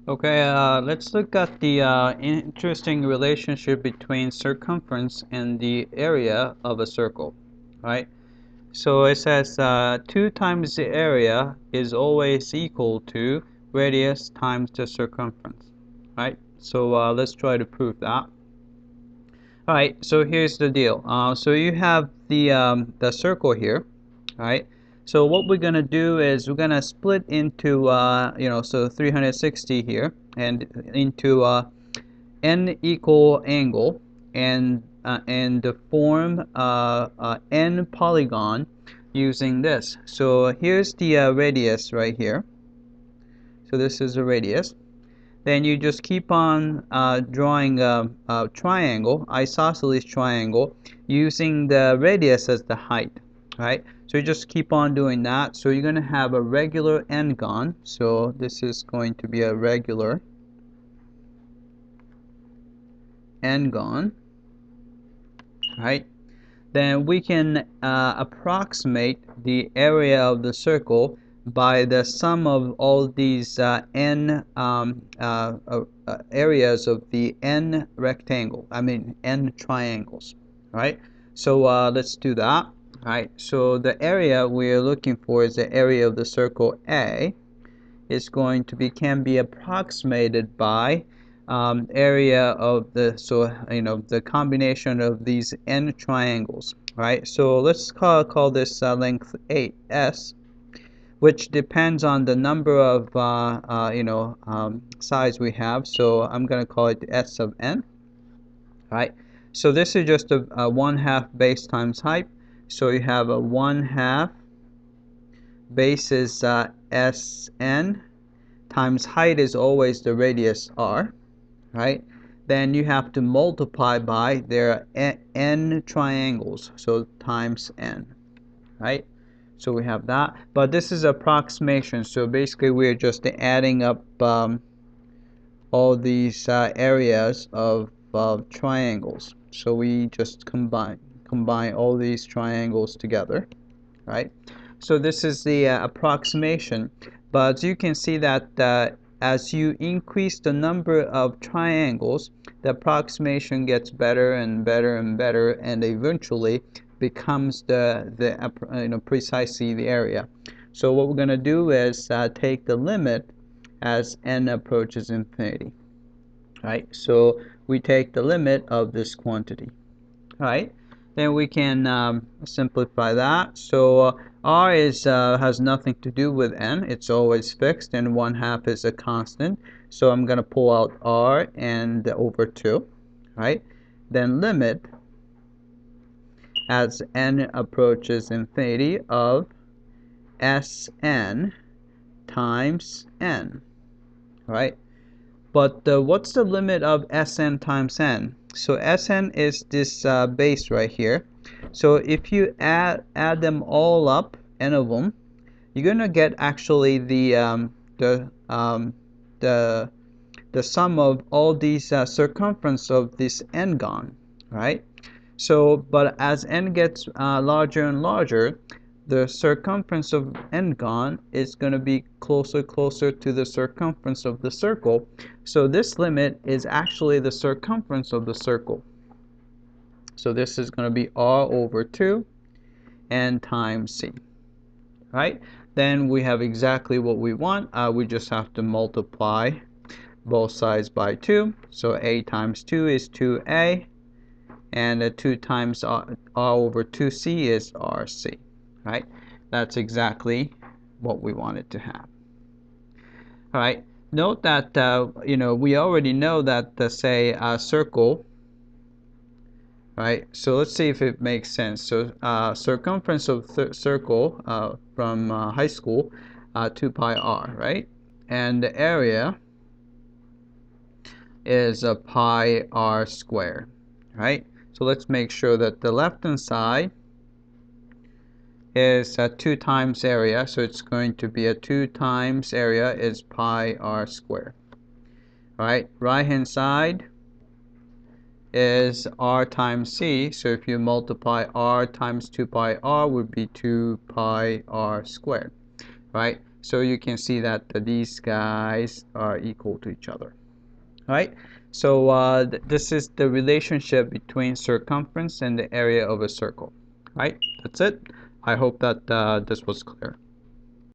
Okay, let's look at the interesting relationship between circumference and the area of a circle, right? So it says 2 times the area is always equal to radius times the circumference, right? So let's try to prove that. All right, so here's the deal. So you have the circle here, right? So what we're gonna do is we're gonna split into so 360 here and into n equal angle and form n polygon using this. So here's the radius right here. So this is the radius. Then you just keep on drawing a triangle, isosceles triangle, using the radius as the height, right? So you just keep on doing that. So you're going to have a regular n-gon. So this is going to be a regular n-gon, right? Then we can approximate the area of the circle by the sum of all these n areas of the n rectangle, n triangles, right? So let's do that, right? So the area we're looking for is the area of the circle A is going to be can be approximated by area of the combination of these n triangles, right? So let's call this length 8s, which depends on the number of sides we have. So I'm going to call it s of n, right? So this is just a 1/2 base times height. So you have a 1/2 base is Sn times height is always the radius r, right? Then you have to multiply by their n triangles, so times n, right? So we have that, but this is approximation, so basically we're just adding up all these areas of triangles. So we just combine all these triangles together, right? So this is the approximation, but you can see that as you increase the number of triangles, the approximation gets better and better and better, and eventually becomes precisely the area. So what we're going to do is take the limit as n approaches infinity, right? So we take the limit of this quantity, right? Then we can simplify that. So r is has nothing to do with n. It's always fixed, and 1/2 is a constant. So I'm going to pull out r and over 2, right? Then limit as n approaches infinity of Sn times n, right? But what's the limit of Sn times n? So Sn is this base right here. So if you add them all up, n of them, you're gonna get actually the sum of all these circumference of this n-gon, right? So, but as n gets larger and larger, the circumference of n-gon is going to be closer to the circumference of the circle. So this limit is actually the circumference of the circle. So this is going to be r over 2 n times c, right? Then we have exactly what we want. We just have to multiply both sides by 2. So a times 2 is 2a, and 2 times r over 2c is rc, right? That's exactly what we wanted to have. All right. Note that we already know that say a circle, right? So let's see if it makes sense. So circumference of circle from high school, 2 pi r, right? And the area is a pi r squared, right? So let's make sure that the left hand side is 2 times area, so it's going to be a 2 times area is pi r squared. Right hand side is r times c, so if you multiply r times 2 pi r would be 2 pi r squared, right? So you can see that these guys are equal to each other. Right? So this is the relationship between circumference and the area of a circle. Right? That's it. I hope that this was clear.